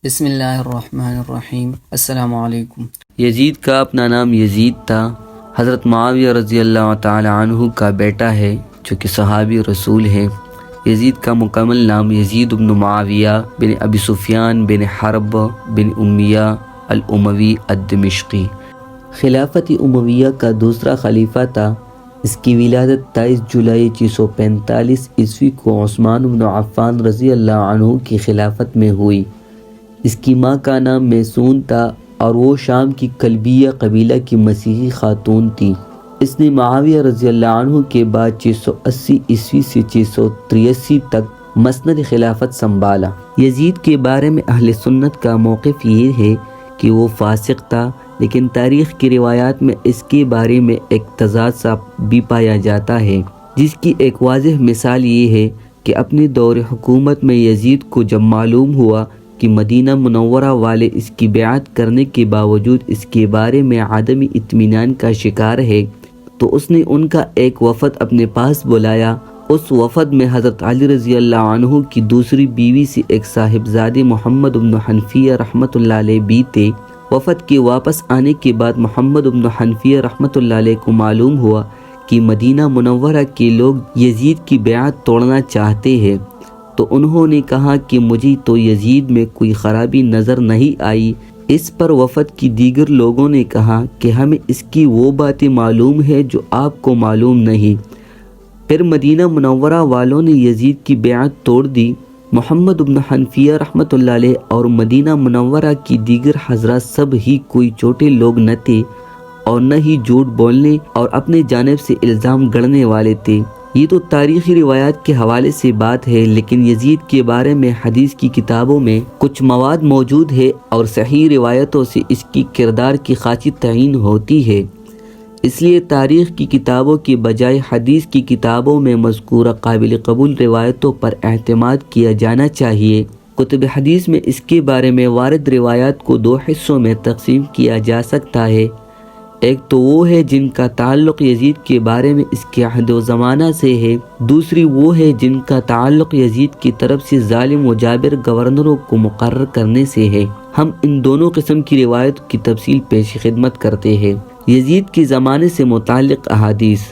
بسم اللہ الرحمن الرحیم۔ السلام علیکم۔ یزید کا اپنا نام یزید تھا۔ حضرت معاویہ رضی اللہ تعالی عنہ کا بیٹا ہے جو کہ صحابی رسول ہے۔ یزید کا مکمل نام یزید بن معاویہ بن ابی سفیان بن حرب بن امیہ الاموی الدمشقی۔ خلافت امویہ کا دوسرا خلیفہ تھا۔ اس کی ولادت 23 جولائی 645 عیسوی کو عثمان بن عفان رضی اللہ عنہ کی خلافت میں ہوئی۔ اس کی ماں کا نام میسون تھا اور وہ شام کی کلبیہ قبیلہ کی مسیحی خاتون تھی۔ اس نے معاویہ رضی اللہ عنہ کے بعد 680 عیسوی سے 683 تک مسند خلافت سنبھالا۔ یزید کے بارے میں اہل سنت کا موقف یہ ہے کہ وہ فاسق تھا، لیکن تاریخ کی روایات میں اس کے بارے میں ایک تضاد سا بھی پایا جاتا ہے، جس کی ایک واضح مثال یہ ہے کہ اپنے دور حکومت میں یزید کو جب معلوم ہوا کہ مدینہ منورہ والے اس کی بیعت کرنے کے باوجود اس کے بارے میں عدم اطمینان کا شکار ہے، تو اس نے ان کا ایک وفد اپنے پاس بلایا۔ اس وفد میں حضرت علی رضی اللہ عنہ کی دوسری بیوی سے ایک صاحبزادے محمد بن حنفیہ رحمۃ اللہ علیہ بھی تھے۔ وفد کے واپس آنے کے بعد محمد بن حنفیہ رحمۃ اللہ علیہ کو معلوم ہوا کہ مدینہ منورہ کے لوگ یزید کی بیعت توڑنا چاہتے ہیں، تو انہوں نے کہا کہ مجھے تو یزید میں کوئی خرابی نظر نہیں آئی۔ اس پر وفد کی دیگر لوگوں نے کہا کہ ہمیں اس کی وہ باتیں معلوم ہے جو آپ کو معلوم نہیں۔ پھر مدینہ منورہ والوں نے یزید کی بیعت توڑ دی۔ محمد بن حنفیہ رحمۃ اللہ علیہ اور مدینہ منورہ کی دیگر حضرات سب ہی کوئی چھوٹے لوگ نہ تھے اور نہ ہی جھوٹ بولنے اور اپنے جانب سے الزام گڑنے والے تھے۔ یہ تو تاریخی روایات کے حوالے سے بات ہے، لیکن یزید کے بارے میں حدیث کی کتابوں میں کچھ مواد موجود ہے اور صحیح روایتوں سے اس کی کردار کی خاصی تعین ہوتی ہے۔ اس لیے تاریخ کی کتابوں کے بجائے حدیث کی کتابوں میں مذکورہ قابل قبول روایتوں پر اعتماد کیا جانا چاہیے۔ کتب حدیث میں اس کے بارے میں وارد روایات کو دو حصوں میں تقسیم کیا جا سکتا ہے۔ ایک تو وہ ہے جن کا تعلق یزید کے بارے میں اس کے عہد و زمانہ سے ہے، دوسری وہ ہے جن کا تعلق یزید کی طرف سے ظالم و جابر گورنروں کو مقرر کرنے سے ہے۔ ہم ان دونوں قسم کی روایت کی تفصیل پیش خدمت کرتے ہیں۔ یزید کے زمانے سے متعلق احادیث۔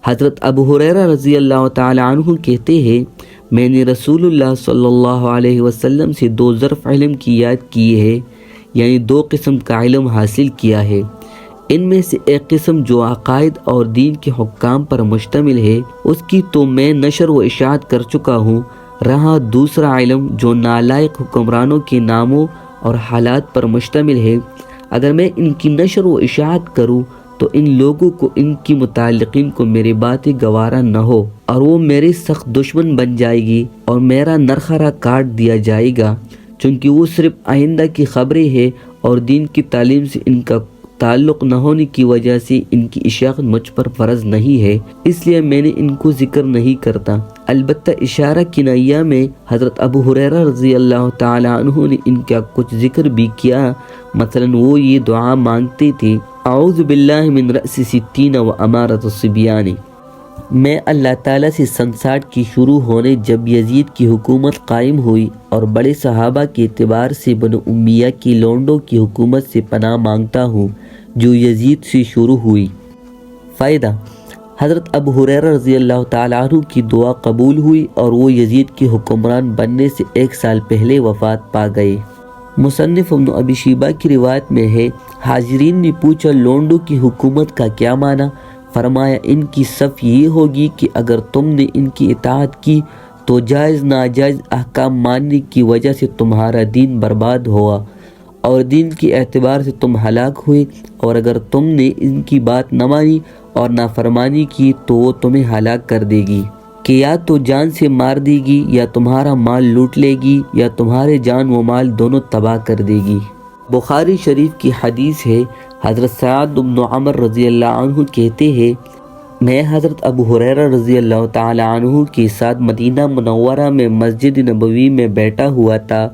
حضرت ابو ہریرہ رضی اللہ تعالی عنہ کہتے ہیں، میں نے رسول اللہ صلی اللہ علیہ وسلم سے 2 ظرف علم کی یاد کی ہے، یعنی 2 قسم کا علم حاصل کیا ہے۔ ان میں سے ایک قسم جو عقائد اور دین کے حکام پر مشتمل ہے، اس کی تو میں نشر و اشاعت کر چکا ہوں۔ رہا دوسرا علم جو نالائق حکمرانوں کے ناموں اور حالات پر مشتمل ہے، اگر میں ان کی نشر و اشاعت کروں تو ان لوگوں کو، ان کی متعلقین کو میری باتیں گوارا نہ ہو اور وہ میرے سخت دشمن بن جائے گی اور میرا نرخرا کاٹ دیا جائے گا، چونکہ وہ صرف آئندہ کی خبریں ہیں اور دین کی تعلیم سے ان کا تعلق نہ ہونے کی وجہ سے ان کی اشاعت مجھ پر فرض نہیں ہے، اس لیے میں نے ان کو ذکر نہیں کرتا۔ البتہ اشارہ کنایہ میں حضرت ابو ہریرہ رضی اللہ تعالی عنہ نے ان کا کچھ ذکر بھی کیا۔ مثلا وہ یہ دعا مانگتے تھے، اعوذ باللہ من رأس 60 و امارۃ الصبیان۔ میں اللہ تعالیٰ سے سن 60 کی شروع ہونے جب یزید کی حکومت قائم ہوئی اور بڑے صحابہ کے اعتبار سے بنو امیہ کی لونڈوں کی حکومت سے پناہ مانگتا ہوں جو یزید سے شروع ہوئی۔ فائدہ: حضرت ابو ہریرہ رضی اللہ تعالیٰ عنہ کی دعا قبول ہوئی اور وہ یزید کے حکمران بننے سے 1 سال پہلے وفات پا گئے۔ مصنف ابن ابی شیبہ کی روایت میں ہے، حاضرین نے پوچھا لونڈوں کی حکومت کا کیا معنی؟ فرمایا ان کی صف یہ ہوگی کہ اگر تم نے ان کی اطاعت کی تو جائز ناجائز احکام ماننے کی وجہ سے تمہارا دین برباد ہوا اور دین کے اعتبار سے تم ہلاک ہوئے، اور اگر تم نے ان کی بات نہ مانی اور نافرمانی کی تو وہ تمہیں ہلاک کر دے گی کہ یا تو جان سے مار دے گی یا تمہارا مال لوٹ لے گی یا تمہارے جان و مال دونوں تباہ کر دے گی۔ بخاری شریف کی حدیث ہے، حضرت سعد بن عمر رضی اللہ عنہ کہتے ہیں، میں حضرت ابو ہریرہ رضی اللہ تعالی عنہ کے ساتھ مدینہ منورہ میں مسجد نبوی میں بیٹھا ہوا تھا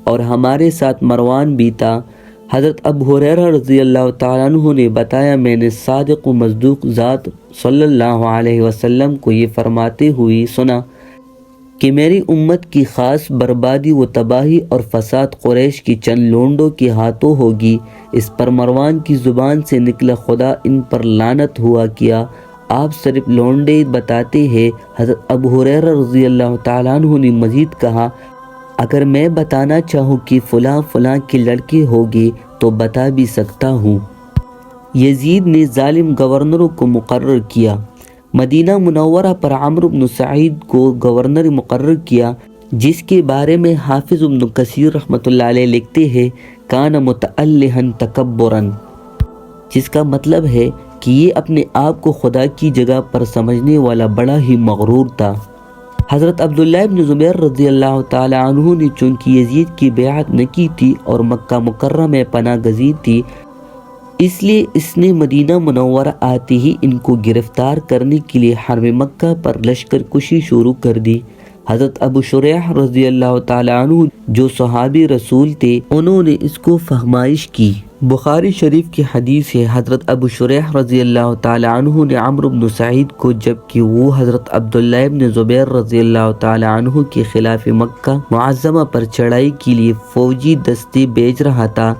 اور ہمارے ساتھ مروان بھی تھا۔ حضرت ابو ہریرہ رضی اللہ تعالی عنہ نے بتایا، میں نے صادق و مصدوق ذات صلی اللہ علیہ وسلم کو یہ فرماتے ہوئے سنا، کہ میری امت کی خاص بربادی و تباہی اور فساد قریش کی چند لونڈوں کے ہاتھوں ہوگی۔ اس پر مروان کی زبان سے نکلا خدا ان پر لعنت ہوا کیا۔ آپ صرف لونڈے بتاتے ہیں۔ حضرت ابو ہریرہ رضی اللہ تعالیٰ عنہ نے مزید کہا، اگر میں بتانا چاہوں کہ فلاں فلاں کے لڑکے ہوگے تو بتا بھی سکتا ہوں۔ یزید نے ظالم گورنروں کو مقرر کیا۔ مدینہ منورہ پر عمرو بن سعید کو گورنر مقرر کیا، جس کے بارے میں حافظ ابن کثیر رحمۃ اللہ علیہ لکھتے ہیں، کان متعلہا تکبرا، جس کا مطلب ہے کہ یہ اپنے آپ کو خدا کی جگہ پر سمجھنے والا بڑا ہی مغرور تھا۔ حضرت عبداللہ بن زبیر رضی اللہ تعالی عنہ نے چونکہ یزید کی بیعت نہ کی تھی اور مکہ مکرمہ میں پناہ گزین تھی، اس لیے اس نے مدینہ منورہ آتے ہی ان کو گرفتار کرنے کے لیے حرم مکہ پر لشکر کشی شروع کر دی۔ حضرت ابو شریح رضی اللہ تعالی عنہ جو صحابی رسول تھے، انہوں نے اس کو فہمائش کی۔ بخاری شریف کی حدیث ہے، حضرت ابو شریح رضی اللہ تعالی عنہ نے عمرو بن سعید کو، جبکہ وہ حضرت عبداللہ بن زبیر رضی اللہ تعالی عنہ کے خلاف مکہ معظمہ پر چڑھائی کے لیے فوجی دستے بھیج رہا تھا،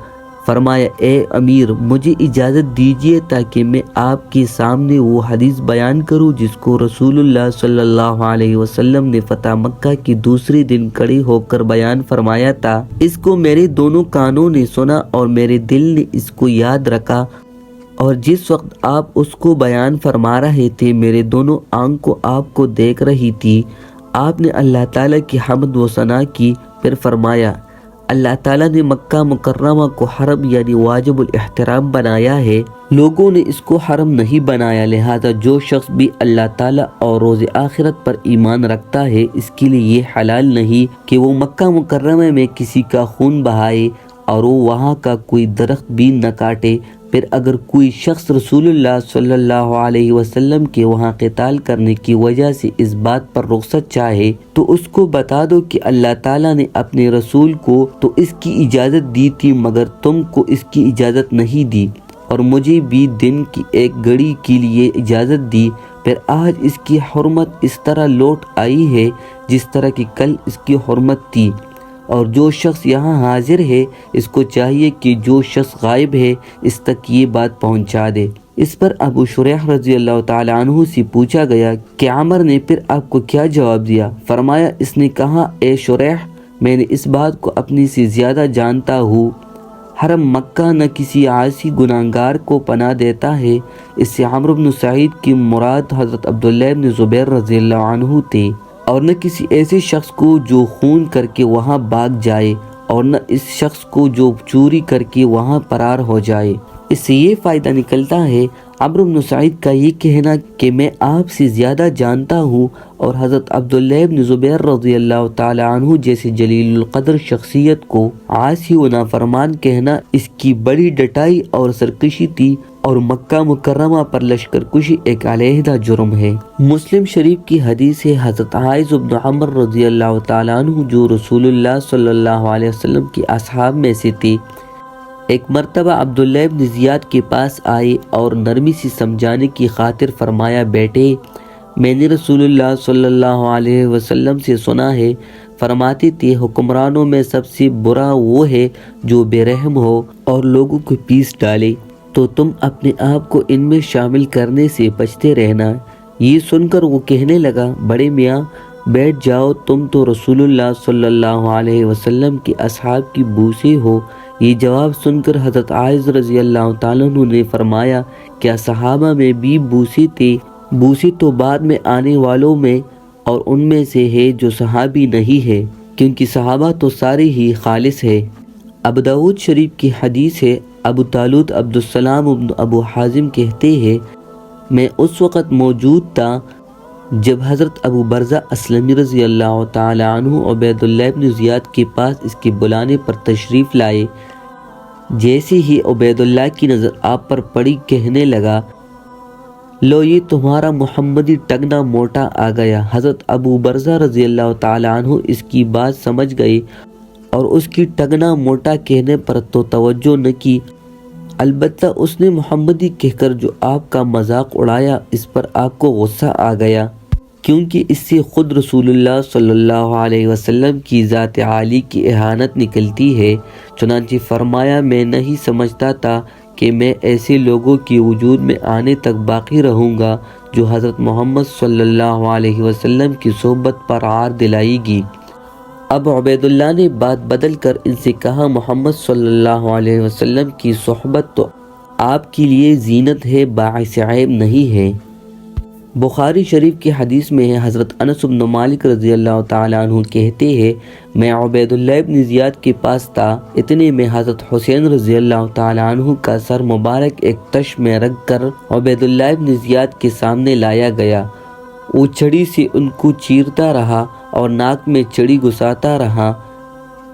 فرمایا، اے امیر، مجھے اجازت دیجیے تاکہ میں آپ کے سامنے وہ حدیث بیان کروں جس کو رسول اللہ صلی اللہ علیہ وسلم نے فتح مکہ کے دوسرے دن کھڑے ہو کر بیان فرمایا تھا۔ اس کو میرے دونوں کانوں نے سنا اور میرے دل نے اس کو یاد رکھا، اور جس وقت آپ اس کو بیان فرما رہے تھے میرے دونوں آنکھوں آپ کو دیکھ رہی تھی۔ آپ نے اللہ تعالیٰ کی حمد و ثنا کی، پھر فرمایا، اللہ تعالیٰ نے مکہ مکرمہ کو حرم یعنی واجب الاحترام بنایا ہے، لوگوں نے اس کو حرم نہیں بنایا، لہذا جو شخص بھی اللہ تعالیٰ اور روز آخرت پر ایمان رکھتا ہے، اس کے لیے یہ حلال نہیں کہ وہ مکہ مکرمہ میں کسی کا خون بہائے اور وہ وہاں کا کوئی درخت بھی نہ کاٹے۔ پھر اگر کوئی شخص رسول اللہ صلی اللہ علیہ وسلم کے وہاں قتال کرنے کی وجہ سے اس بات پر رخصت چاہے تو اس کو بتا دو کہ اللہ تعالیٰ نے اپنے رسول کو تو اس کی اجازت دی تھی، مگر تم کو اس کی اجازت نہیں دی، اور مجھے بھی دن کی ایک گھڑی کے لیے اجازت دی۔ پھر آج اس کی حرمت اس طرح لوٹ آئی ہے جس طرح کہ کل اس کی حرمت تھی، اور جو شخص یہاں حاضر ہے اس کو چاہیے کہ جو شخص غائب ہے اس تک یہ بات پہنچا دے۔ اس پر ابو شریح رضی اللہ تعالی عنہ سے پوچھا گیا کہ عمر نے پھر آپ کو کیا جواب دیا؟ فرمایا، اس نے کہا، اے شریح، میں نے اس بات کو اپنی سے زیادہ جانتا ہوں، حرم مکہ نہ کسی عاصی گناہگار کو پناہ دیتا ہے۔ اس سے عمرو بن سعید کی مراد حضرت عبداللہ بن زبیر رضی اللہ عنہ تھے، اور نہ کسی ایسے شخص کو جو خون کر کے وہاں بھاگ جائے، اور نہ اس شخص کو جو چوری کر کے وہاں فرار ہو جائے۔ اس سے یہ فائدہ نکلتا ہے عمرو بن سعید کا یہ کہنا کہ میں آپ سے زیادہ جانتا ہوں، اور حضرت عبداللہ بن زبیر رضی اللہ تعالی عنہ جیسے جلیل القدر شخصیت کو عاصی و نافرمان کہنا اس کی بڑی ڈٹائی اور سرکشی تھی، اور مکہ مکرمہ پر لشکر کشی ایک علیحدہ جرم ہے۔ مسلم شریف کی حدیث ہے، حضرت عائذ بن عمر رضی اللہ تعالی عنہ جو رسول اللہ صلی اللہ علیہ وسلم کی اصحاب میں سے تھے، ایک مرتبہ عبداللہ بن زیاد کے پاس آئے اور نرمی سے سمجھانے کی خاطر فرمایا، بیٹے، میں نے رسول اللہ صلی اللہ علیہ وسلم سے سنا ہے، فرماتے تھے حکمرانوں میں سب سے برا وہ ہے جو بے رحم ہو اور لوگوں کو پیس ڈالے، تو تم اپنے آپ کو ان میں شامل کرنے سے بچتے رہنا۔ یہ سن کر وہ کہنے لگا، بڑے میاں بیٹھ جاؤ، تم تو رسول اللہ صلی اللہ علیہ وسلم کے اصحاب کی بو سے ہو۔ یہ جواب سن کر حضرت عائذ رضی اللہ تعالیٰ عنہ نے فرمایا، کیا صحابہ میں بھی بوسی تھے؟ بوسی تو بعد میں آنے والوں میں اور ان میں سے ہے جو صحابی نہیں ہے، کیونکہ صحابہ تو سارے ہی خالص ہے۔ ابو داؤد شریف کی حدیث ہے، ابو طالوت عبدالسلام ابن ابو حازم کہتے ہیں، میں اس وقت موجود تھا جب حضرت ابو برزہ اسلمی رضی اللہ تعالی عنہ عبید اللہ بن زیاد کے پاس اس کے بلانے پر تشریف لائے۔ جیسے ہی عبید اللہ کی نظر آپ پر پڑی، کہنے لگا، لو یہ تمہارا محمدی ٹگنا موٹا آ گیا۔ حضرت ابو برزہ رضی اللہ تعالی عنہ اس کی بات سمجھ گئے اور اس کی ٹگنا موٹا کہنے پر تو توجہ نہ کی، البتہ اس نے محمدی کہہ کر جو آپ کا مذاق اڑایا، اس پر آپ کو غصہ آ گیا۔ کیونکہ اس سے خود رسول اللہ صلی اللہ علیہ وسلم کی ذات عالی کی اہانت نکلتی ہے۔ چنانچہ فرمایا میں نہیں سمجھتا تھا کہ میں ایسے لوگوں کی وجود میں آنے تک باقی رہوں گا جو حضرت محمد صلی اللہ علیہ وسلم کی صحبت پر عار دلائے گی۔ اب عبید اللہ نے بات بدل کر ان سے کہا محمد صلی اللہ علیہ وسلم کی صحبت تو آپ کے لیے زینت ہے، باعث عیب نہیں ہے۔ بخاری شریف کی حدیث میں ہے، حضرت انس بن مالک رضی اللہ تعالیٰ عنہ کہتے ہیں میں عبید اللہ بن زیاد کے پاس تھا، اتنے میں حضرت حسین رضی اللہ تعالیٰ عنہ کا سر مبارک ایک تش میں رکھ کر عبید اللہ بن زیاد کے سامنے لایا گیا۔ وہ چھڑی سے ان کو چیرتا رہا اور ناک میں چھڑی گھساتا رہا،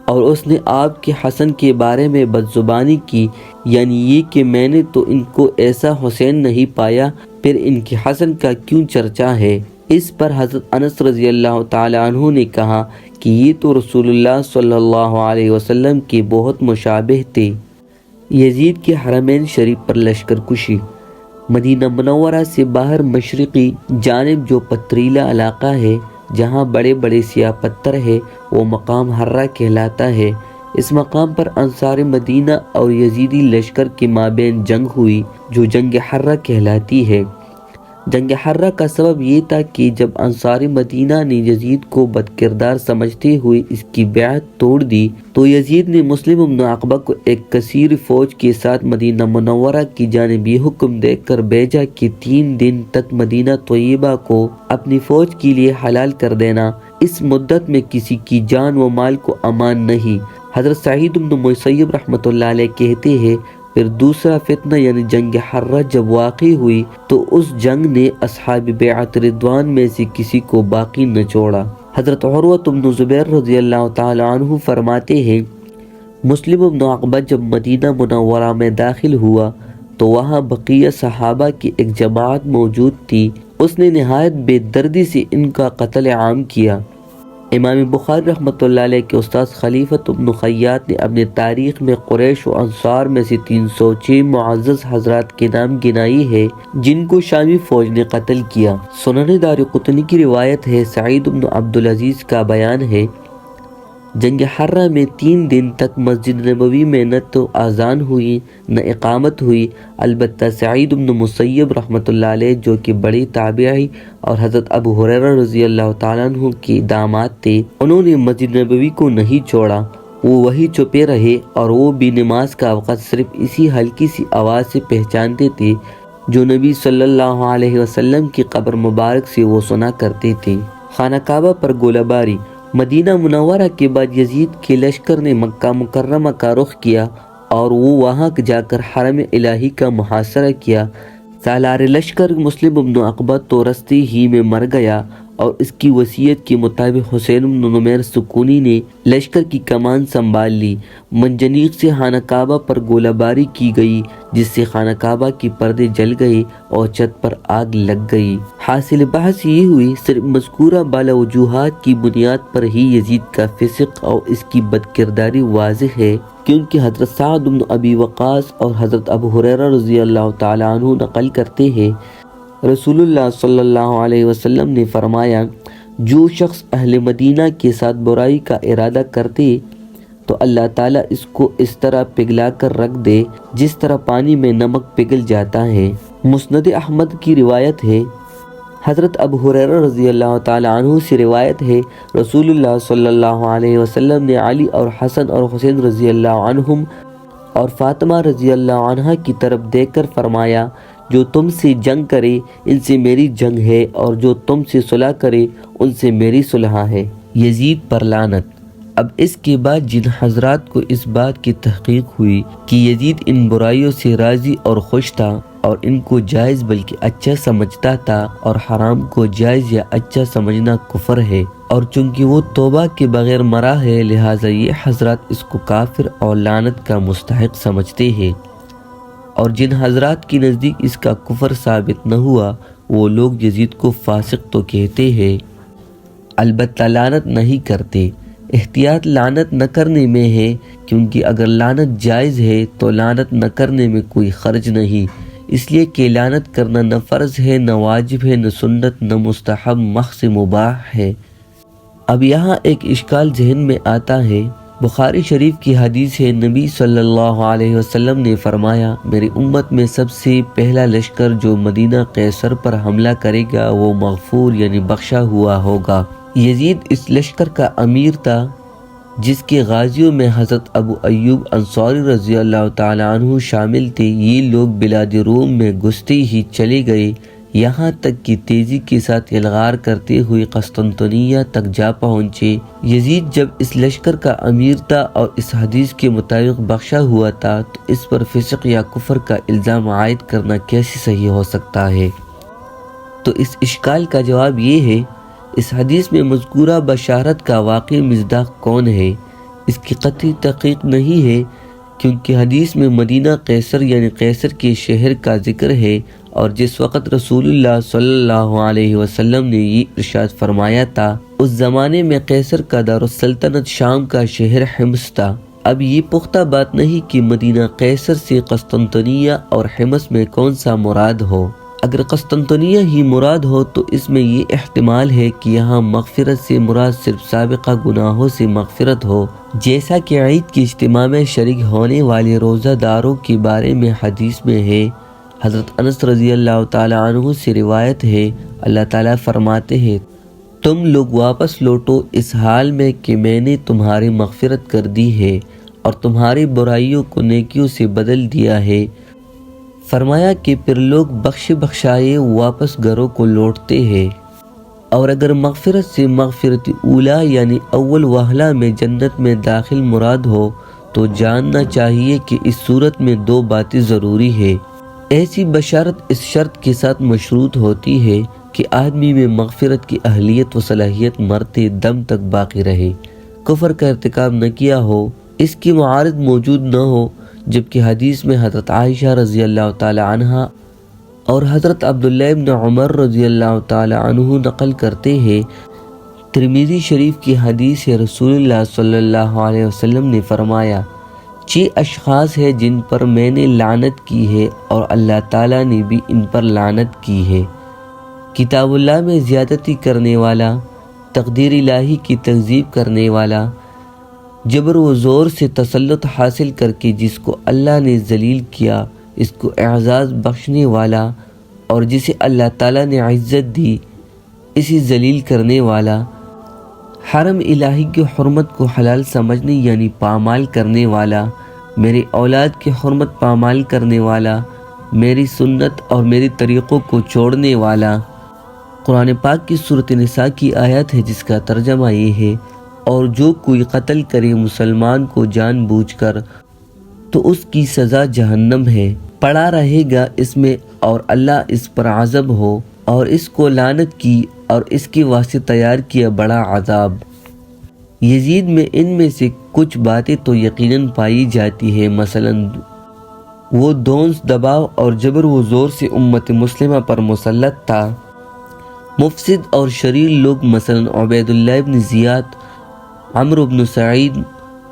اور اس نے آپ کے حسن کے بارے میں بدزبانی کی، یعنی یہ کہ میں نے تو ان کو ایسا حسین نہیں پایا، پھر ان کے حسن کا کیوں چرچا ہے؟ اس پر حضرت انس رضی اللہ تعالیٰ عنہ نے کہا کہ یہ تو رسول اللہ صلی اللہ علیہ وسلم کے بہت مشابہ تھے۔ یزید کے حرمین شریف پر لشکر کشی۔ مدینہ منورہ سے باہر مشرقی جانب جو پتھریلا علاقہ ہے جہاں بڑے بڑے سیاہ پتھر ہے، وہ مقام حرہ کہلاتا ہے۔ اس مقام پر انصار مدینہ اور یزیدی لشکر کے مابین جنگ ہوئی جو جنگ حرہ کہلاتی ہے۔ جنگ حرہ کا سبب یہ تھا کہ جب انصار مدینہ نے یزید کو بد کردار سمجھتے ہوئے اس کی بیعت توڑ دی تو یزید نے مسلم بن عقبہ کو ایک کثیر فوج کے ساتھ مدینہ منورہ کی جانب یہ حکم دے کر بھیجا کہ 3 دن تک مدینہ طیبہ کو اپنی فوج کے لیے حلال کر دینا، اس مدت میں کسی کی جان و مال کو امان نہیں۔ حضرت سعید بن مسیب رحمۃ اللہ علیہ کہتے ہیں پھر دوسرا فتنہ یعنی جنگ حرہ جب واقع ہوئی تو اس جنگ نے اصحاب بیعت رضوان میں سے کسی کو باقی نہ چھوڑا۔ حضرت عروہ بن زبیر رضی اللہ تعالی عنہ فرماتے ہیں مسلم بن عقبہ جب مدینہ منورہ میں داخل ہوا تو وہاں بقیہ صحابہ کی ایک جماعت موجود تھی، اس نے نہایت بے دردی سے ان کا قتل عام کیا۔ امام بخاری رحمۃ اللہ علیہ کے استاد خلیفۃ بن خیاط نے اپنے تاریخ میں قریش و انصار میں سے 306 معزز حضرات کے نام گنائی ہے جن کو شامی فوج نے قتل کیا۔ سنن دارقطنی کی روایت ہے، سعید بن عبدالعزیز کا بیان ہے جنگ حرہ میں 3 دن تک مسجد نبوی میں نہ تو اذان ہوئی نہ اقامت ہوئی، البتہ سعید بن مسیب رحمۃ اللہ علیہ جو کہ بڑے تابعی اور حضرت ابو ہریرہ رضی اللہ تعالیٰ عنہ کے داماد تھے، انہوں نے مسجد نبوی کو نہیں چھوڑا، وہ وہی چھپے رہے اور وہ بھی نماز کا وقت صرف اسی ہلکی سی آواز سے پہچانتے تھے جو نبی صلی اللہ علیہ وسلم کی قبر مبارک سے وہ سنا کرتے تھے۔ خانہ کعبہ پر گولہ باری۔ مدینہ منورہ کے بعد یزید کے لشکر نے مکہ مکرمہ کا رخ کیا اور وہ وہاں جا کر حرم الہی کا محاصرہ کیا۔ سالار لشکر مسلم بن عقبہ تو رستے ہی میں مر گیا اور اس کی وصیت کے مطابق حسین بن نمیر سکونی نے لشکر کی کمان سنبھال لی۔ منجنیق سے خانہ کعبہ پر گولہ باری کی گئی جس سے خانہ کعبہ کے پردے جل گئے اور چھت پر آگ لگ گئی۔ حاصل بحث یہ ہوئی صرف مذکورہ بالا وجوہات کی بنیاد پر ہی یزید کا فسق اور اس کی بدکرداری واضح ہے، کیونکہ حضرت سعد بن ابی وقاص اور حضرت ابو ہریرہ رضی اللہ تعالیٰ عنہ نقل کرتے ہیں رسول اللہ صلی اللہ علیہ وسلم نے فرمایا جو شخص اہل مدینہ کے ساتھ برائی کا ارادہ کرتے تو اللہ تعالیٰ اس کو اس طرح پگھلا کر رکھ دے جس طرح پانی میں نمک پگھل جاتا ہے۔ مسند احمد کی روایت ہے، حضرت ابو ہریرہ رضی اللہ تعالیٰ عنہ سے روایت ہے رسول اللہ صلی اللہ علیہ وسلم نے علی اور حسن اور حسین رضی اللہ عنہم اور فاطمہ رضی اللہ عنہا کی طرف دیکھ کر فرمایا جو تم سے جنگ کرے ان سے میری جنگ ہے اور جو تم سے صلح کرے ان سے میری صلح ہے۔ یزید پر لعنت۔ اب اس کے بعد جن حضرات کو اس بات کی تحقیق ہوئی کہ یزید ان برائیوں سے راضی اور خوش تھا اور ان کو جائز بلکہ اچھا سمجھتا تھا اور حرام کو جائز یا اچھا سمجھنا کفر ہے، اور چونکہ وہ توبہ کے بغیر مرا ہے لہٰذا یہ حضرات اس کو کافر اور لعنت کا مستحق سمجھتے ہیں، اور جن حضرات کی نزدیک اس کا کفر ثابت نہ ہوا وہ لوگ یزید کو فاسق تو کہتے ہیں البتہ لعنت نہیں کرتے۔ احتیاط لعنت نہ کرنے میں ہے، کیونکہ اگر لعنت جائز ہے تو لعنت نہ کرنے میں کوئی خرج نہیں، اس لیے کہ لعنت کرنا نہ فرض ہے، نہ واجب ہے، نہ سنت، نہ مستحب، محض مباح ہے۔ اب یہاں ایک اشکال ذہن میں آتا ہے۔ بخاری شریف کی حدیث ہے، نبی صلی اللہ علیہ وسلم نے فرمایا، میری امت میں سب سے پہلا لشکر جو مدینہ قیصر پر حملہ کرے گا وہ مغفور یعنی بخشا ہوا ہوگا۔ یزید اس لشکر کا امیر تھا، جس کے غازیوں میں حضرت ابو ایوب انصاری رضی اللہ تعالیٰ عنہ شامل تھے۔ یہ لوگ بلاد روم میں گھستے ہی چلے گئے، یہاں تک کہ تیزی کے ساتھ الغار کرتے ہوئے قسطنطنیہ تک جا پہنچے۔ یزید جب اس لشکر کا امیر تھا اور اس حدیث کے مطابق بخشا ہوا تھا تو اس پر فسق یا کفر کا الزام عائد کرنا کیسے صحیح ہو سکتا ہے؟ تو اس اشکال کا جواب یہ ہے، اس حدیث میں مذکورہ بشارت کا واقعی مصداق کون ہے؟ اس کی قطعی تحقیق نہیں ہے، کیونکہ حدیث میں مدینہ قیصر یعنی قیصر کے شہر کا ذکر ہے، اور جس وقت رسول اللہ صلی اللہ علیہ وسلم نے یہ ارشاد فرمایا تھا، اس زمانے میں قیصر کا دارالسلطنت شام کا شہر حمص تھا۔ اب یہ پختہ بات نہیں کہ مدینہ قیصر سے قسطنطنیہ اور حمص میں کون سا مراد ہو۔ اگر قسطنطنیہ ہی مراد ہو تو اس میں یہ احتمال ہے کہ یہاں مغفرت سے مراد صرف سابقہ گناہوں سے مغفرت ہو، جیسا کہ عید کے اجتماع میں شریک ہونے والے روزہ داروں کے بارے میں حدیث میں ہے۔ حضرت انس رضی اللہ تعالیٰ عنہ سے روایت ہے، اللہ تعالیٰ فرماتے ہیں، تم لوگ واپس لوٹو اس حال میں کہ میں نے تمہاری مغفرت کر دی ہے اور تمہاری برائیوں کو نیکیوں سے بدل دیا ہے۔ فرمایا کہ پھر لوگ بخشائے واپس گھروں کو لوٹتے ہیں، اور اگر مغفرت سے مغفرت اولا یعنی اول وہلہ میں جنت میں داخل مراد ہو تو جاننا چاہیے کہ اس صورت میں دو باتیں ضروری ہے۔ ایسی بشارت اس شرط کے ساتھ مشروط ہوتی ہے کہ آدمی میں مغفرت کی اہلیت و صلاحیت مرتے دم تک باقی رہے، کفر کا ارتکاب نہ کیا ہو، اس کی معارض موجود نہ ہو، جبکہ حدیث میں حضرت عائشہ رضی اللہ تعالی عنہ اور حضرت عبداللہ ابن عمر رضی اللہ تعالی عنہ نقل کرتے ہیں، ترمذی شریف کی حدیث ہے، رسول اللہ صلی اللہ علیہ وسلم نے فرمایا، 6 اشخاص ہیں جن پر میں نے لعنت کی ہے اور اللہ تعالیٰ نے بھی ان پر لعنت کی ہے، کتاب اللہ میں زیادتی کرنے والا، تقدیر الہی کی تکذیب کرنے والا، جبر و زور سے تسلط حاصل کر کے جس کو اللہ نے ذلیل کیا اس کو اعزاز بخشنے والا، اور جسے اللہ تعالیٰ نے عزت دی اسے ذلیل کرنے والا، حرم الہی کی حرمت کو حلال سمجھنے یعنی پامال کرنے والا، میری اولاد کی حرمت پامال کرنے والا، میری سنت اور میری طریقوں کو چھوڑنے والا۔ قرآن پاک کی سورۃ نساء کی آیت ہے جس کا ترجمہ یہ ہے، اور جو کوئی قتل کرے مسلمان کو جان بوجھ کر تو اس کی سزا جہنم ہے، پڑا رہے گا اس میں اور اللہ اس پر عذاب ہو، اور اس کو لعنت کی اور اس کے واسطے تیار کیا بڑا عذاب۔ یزید میں ان میں سے کچھ باتیں تو یقیناً پائی جاتی ہے، مثلاً وہ دونس دباؤ اور جبر و زور سے امت مسلمہ پر مسلط تھا۔ مفسد اور شریر لوگ مثلاً عبید اللہ ابن زیاد، عمرو بن سعید،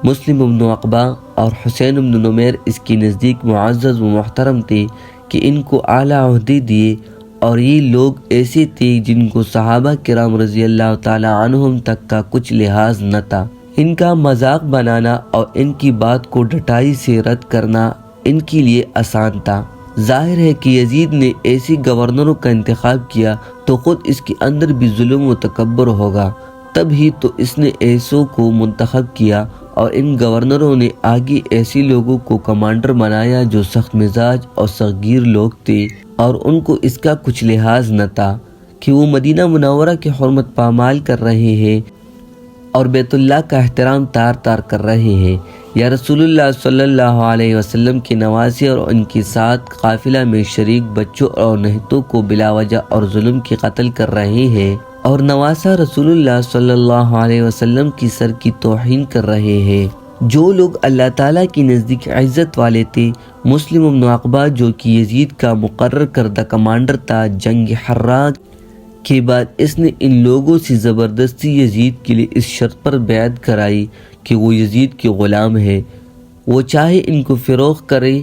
مسلم بن عقبہ اور حسین بن نمیر اس کے نزدیک معزز و محترم تھے کہ ان کو اعلیٰ عہدے دیے، اور یہ لوگ ایسے تھے جن کو صحابہ کرام رضی اللہ تعالی عنہم تک کا کچھ لحاظ نہ تھا۔ ان کا مذاق بنانا اور ان کی بات کو ڈٹائی سے رد کرنا ان کے لیے آسان تھا۔ ظاہر ہے کہ یزید نے ایسی گورنروں کا انتخاب کیا تو خود اس کے اندر بھی ظلم و تکبر ہوگا، تب ہی تو اس نے ایسوں کو منتخب کیا، اور ان گورنروں نے آگے ایسی لوگوں کو کمانڈر بنایا جو سخت مزاج اور سخت گیر لوگ تھے، اور ان کو اس کا کچھ لحاظ نہ تھا کہ وہ مدینہ منورہ کی حرمت پامال کر رہے ہیں اور بیت اللہ کا احترام تار تار کر رہے ہیں، یا رسول اللہ صلی اللہ علیہ وسلم کے نواسے اور ان کے ساتھ قافلہ میں شریک بچوں اور نہتوں کو بلا وجہ اور ظلم کے قتل کر رہے ہیں، اور نواسہ رسول اللہ صلی اللہ علیہ وسلم کی سر کی توہین کر رہے ہیں۔ جو لوگ اللہ تعالیٰ کی نزدیک عزت والے تھے، مسلم بن عقبہ جو کہ یزید کا مقرر کردہ کمانڈر تھا، جنگ حرا کے بعد اس نے ان لوگوں سے زبردستی یزید کے لیے اس شرط پر بیعت کرائی کہ وہ یزید کے غلام ہے، وہ چاہے ان کو فروخت کرے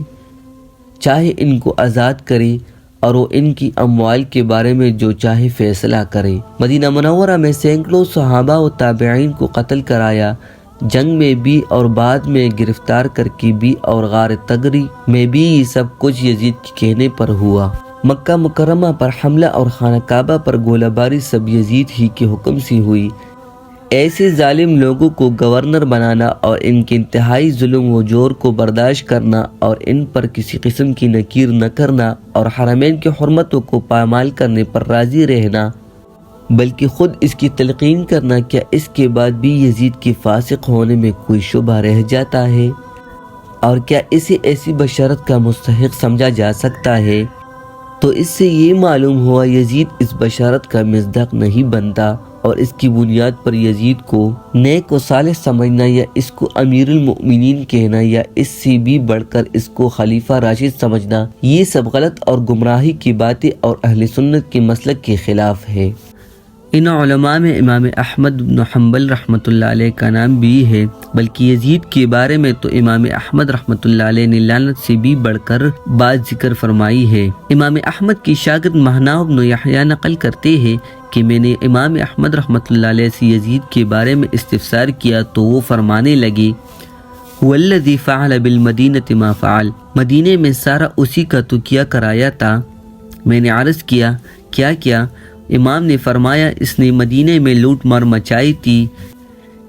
چاہے ان کو آزاد کرے اور وہ ان کی اموال کے بارے میں جو چاہے فیصلہ کرے۔ مدینہ منورہ میں سینکڑوں صحابہ و تابعین کو قتل کرایا، جنگ میں بھی اور بعد میں گرفتار کر کے بھی، اور غار تغری میں بھی یہ سب کچھ یزید کے کہنے پر ہوا۔ مکہ مکرمہ پر حملہ اور خانہ کعبہ پر گولہ باری سب یزید ہی کے حکم سے ہوئی۔ ایسے ظالم لوگوں کو گورنر بنانا اور ان کے انتہائی ظلم و جور کو برداشت کرنا اور ان پر کسی قسم کی نکیر نہ کرنا اور حرمین کی حرمتوں کو پامال کرنے پر راضی رہنا، بلکہ خود اس کی تلقین کرنا، کیا اس کے بعد بھی یزید کے فاسق ہونے میں کوئی شبہ رہ جاتا ہے؟ اور کیا اسے ایسی بشارت کا مستحق سمجھا جا سکتا ہے؟ تو اس سے یہ معلوم ہوا یزید اس بشارت کا مصداق نہیں بنتا، اور اس کی بنیاد پر یزید کو نیک و صالح سمجھنا یا اس کو امیر المؤمنین کہنا یا اس سے بھی بڑھ کر اس کو خلیفہ راشد سمجھنا، یہ سب غلط اور گمراہی کی باتیں اور اہل سنت کے مسلک کے خلاف ہے۔ ان علماء میں امام احمد بن حنبل رحمۃ اللہ علیہ کا نام بھی ہے، بلکہ یزید کے بارے میں تو امام احمد رحمۃ اللہ علیہ نے لعنت سے بھی بڑھ کر بات ذکر فرمائی ہے۔ امام احمد کی شاگرد مہناء بن یحییٰ نقل کرتے ہیں کہ میں نے امام احمد رحمۃ اللہ علیہ سے یزید کے بارے میں استفسار کیا تو وہ فرمانے لگے والذی فعل بالمدینۃ ما فعل، مدینے میں سارا اسی کا تو کیا کرایا تھا۔ میں نے عرض کیا کیا کیا؟ امام نے فرمایا اس نے مدینے میں لوٹ مار مچائی تھی۔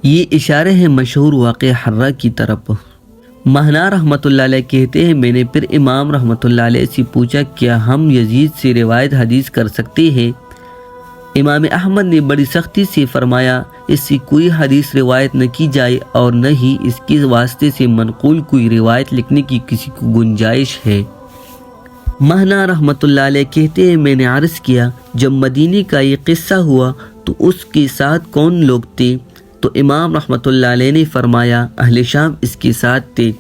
یہ اشارے ہیں مشہور واقعہ حرہ کی طرف۔ مہناء رحمۃ اللہ علیہ کہتے ہیں میں نے پھر امام رحمۃ اللہ علیہ سے پوچھا کیا ہم یزید سے روایت حدیث کر سکتے ہیں؟ امام احمد نے بڑی سختی سے فرمایا اس سے کوئی حدیث روایت نہ کی جائے اور نہ ہی اس کے واسطے سے منقول کوئی روایت لکھنے کی کسی کو گنجائش ہے۔ مہناء رحمۃ اللہ علیہ کہتے ہیں میں نے عرض کیا جب مدینے کا یہ قصہ ہوا تو اس کے ساتھ کون لوگ تھے؟ تو امام رحمۃ اللہ علیہ نے فرمایا اہل شام اس کے ساتھ تھے۔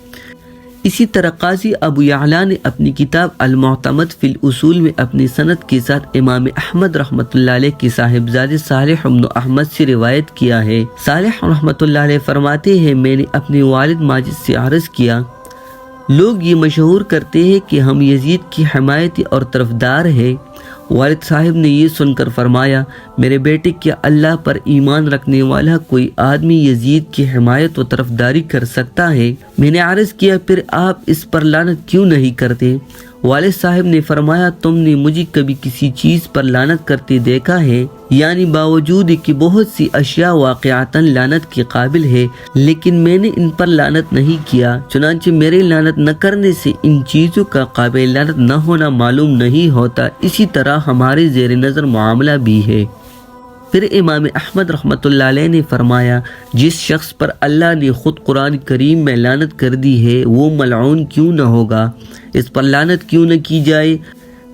اسی طرح قاضی ابو یعلا نے اپنی کتاب المعتمد فی الاصول میں اپنی سند کے ساتھ امام احمد رحمۃ اللہ علیہ کے صاحبزادے صالح بن احمد سے روایت کیا ہے۔ صالح رحمۃ اللہ علیہ فرماتے ہیں میں نے اپنے والد ماجد سے عرض کیا لوگ یہ مشہور کرتے ہیں کہ ہم یزید کی حمایتی اور طرفدار ہیں۔ والد صاحب نے یہ سن کر فرمایا میرے بیٹے کیا اللہ پر ایمان رکھنے والا کوئی آدمی یزید کی حمایت و طرفداری کر سکتا ہے؟ میں نے عرض کیا پھر آپ اس پر لعنت کیوں نہیں کرتے؟ والد صاحب نے فرمایا تم نے مجھے کبھی کسی چیز پر لعنت کرتے دیکھا ہے؟ یعنی باوجود کہ بہت سی اشیاء واقعتاً لعنت کے قابل ہے لیکن میں نے ان پر لعنت نہیں کیا، چنانچہ میرے لعنت نہ کرنے سے ان چیزوں کا قابل لعنت نہ ہونا معلوم نہیں ہوتا۔ اسی طرح ہمارے زیر نظر معاملہ بھی ہے۔ پھر امام احمد رحمۃ اللہ علیہ نے فرمایا جس شخص پر اللہ نے خود قرآن کریم میں لعنت کر دی ہے وہ ملعون کیوں نہ ہوگا؟ اس پر لعنت کیوں نہ کی جائے؟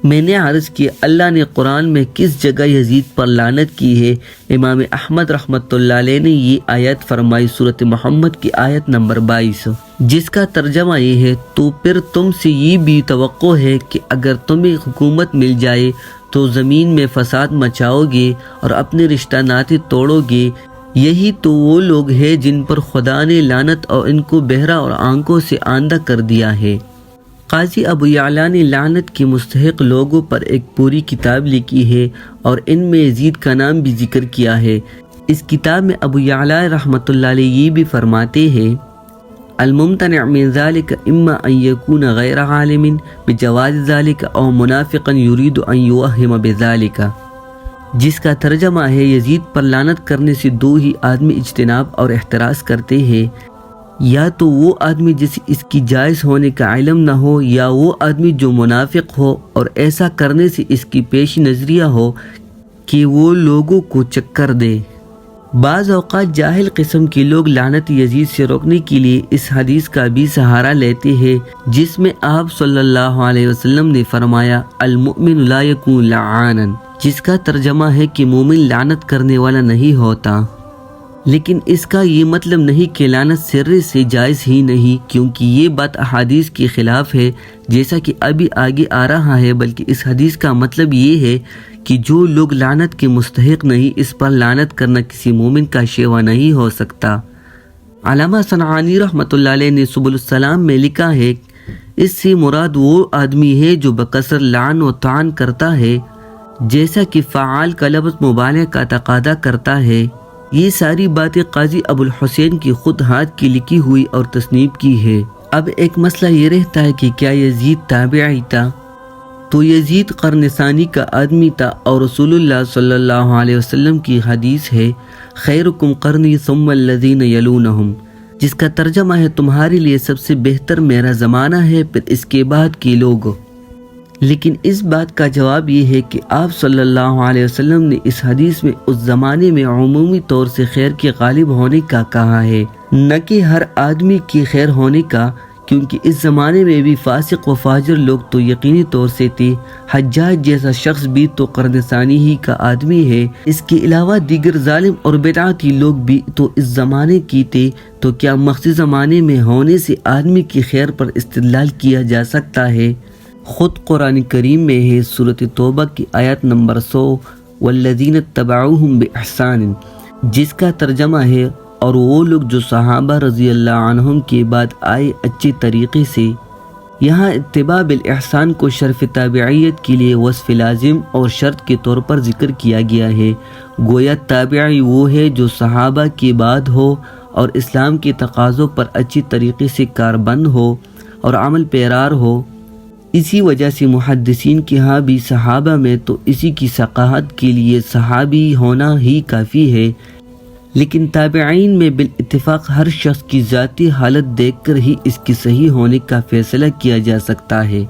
میں نے عرض کیا اللہ نے قرآن میں کس جگہ یزید پر لعنت کی ہے؟ امام احمد رحمۃ اللہ علیہ نے یہ آیت فرمائی سورۃ محمد کی آیت نمبر 22، جس کا ترجمہ یہ ہے تو پھر تم سے یہ بھی توقع ہے کہ اگر تمہیں حکومت مل جائے تو زمین میں فساد مچاؤ گے اور اپنے رشتہ ناطے توڑو گے۔ یہی تو وہ لوگ ہیں جن پر خدا نے لعنت اور ان کو بہرا اور آنکھوں سے اندھا کر دیا ہے۔ قاضی ابو یعلا نے لعنت کے مستحق لوگوں پر ایک پوری کتاب لکھی ہے اور ان میں یزید کا نام بھی ذکر کیا ہے۔ اس کتاب میں ابو یعلا رحمۃ اللہ علیہ یہ بھی فرماتے ہیں الممتنع من ذلك اما ان يكون غیر عالم بجواز ذلك او منافقا يريد ان يوهم بذلك، جس کا ترجمہ ہے یزید پر لعنت کرنے سے دو ہی آدمی اجتناب اور احتراز کرتے ہیں، یا تو وہ آدمی جسے اس کی جائز ہونے کا علم نہ ہو، یا وہ آدمی جو منافق ہو اور ایسا کرنے سے اس کی پیش نظریہ ہو کہ وہ لوگوں کو چکر دے۔ بعض اوقات جاہل قسم کے لوگ لعنت یزید سے روکنے کے لیے اس حدیث کا بھی سہارا لیتے ہیں جس میں آپ صلی اللہ علیہ وسلم نے فرمایا المؤمن لا یکون لعانا، جس کا ترجمہ ہے کہ مومن لعنت کرنے والا نہیں ہوتا۔ لیکن اس کا یہ مطلب نہیں کہ لعنت سرے سے جائز ہی نہیں، کیونکہ یہ بات احادیث کے خلاف ہے جیسا کہ ابھی آگے آ رہا ہے، بلکہ اس حدیث کا مطلب یہ ہے کہ جو لوگ لعنت کے مستحق نہیں اس پر لعنت کرنا کسی مومن کا شیوا نہیں ہو سکتا۔ علامہ صنعانی رحمۃ اللہ علیہ نے سبل السلام میں لکھا ہے اس سے مراد وہ آدمی ہے جو بکثرت لعن و طعن کرتا ہے، جیسا کہ فعال کا لفظ مبالغہ کا تقاضا کرتا ہے۔ یہ ساری باتیں قاضی ابو الحسین کی خود ہاتھ کی لکھی ہوئی اور تصنیف کی ہے۔ اب ایک مسئلہ یہ رہتا ہے کہ کیا یزید تابعی تھا؟ تو یزید قرن ثانی کا آدمی تھا، اور رسول اللہ صلی اللہ علیہ وسلم کی حدیث ہے خیرکم قرنی ثم الذین یلونہم، جس کا ترجمہ ہے تمہارے لیے سب سے بہتر میرا زمانہ ہے، پھر اس کے بعد کے لوگ۔ لیکن اس بات کا جواب یہ ہے کہ آپ صلی اللہ علیہ وسلم نے اس حدیث میں اس زمانے میں عمومی طور سے خیر کے غالب ہونے کا کہا ہے، نہ کہ ہر آدمی کی خیر ہونے کا، کیونکہ اس زمانے میں بھی فاسق و فاجر لوگ تو یقینی طور سے تھے۔ حجاج جیسا شخص بھی تو قرن ثانی ہی کا آدمی ہے، اس کے علاوہ دیگر ظالم اور بدعاتی لوگ بھی تو اس زمانے کی تھے۔ تو کیا مخصوص زمانے میں ہونے سے آدمی کی خیر پر استدلال کیا جا سکتا ہے؟ خود قرآن کریم میں ہے سورۃ توبہ کی آیت نمبر 100 والذین اتبعوہم بإحسان، جس کا ترجمہ ہے اور وہ لوگ جو صحابہ رضی اللہ عنہم کے بعد آئے اچھے طریقے سے۔ یہاں اتباع بالاحسان کو شرف تابعیت کے لیے وصف لازم اور شرط کے طور پر ذکر کیا گیا ہے۔ گویا تابعی وہ ہے جو صحابہ کے بعد ہو اور اسلام کے تقاضوں پر اچھی طریقے سے کاربند ہو اور عمل پیرار ہو۔ اسی وجہ سے محدثین کے ہاں بھی صحابہ میں تو اسی کی ثقافت کے لیے صحابی ہونا ہی کافی ہے، لیکن تابعین میں بالاتفاق ہر شخص کی ذاتی حالت دیکھ کر ہی اس کے صحیح ہونے کا فیصلہ کیا جا سکتا ہے۔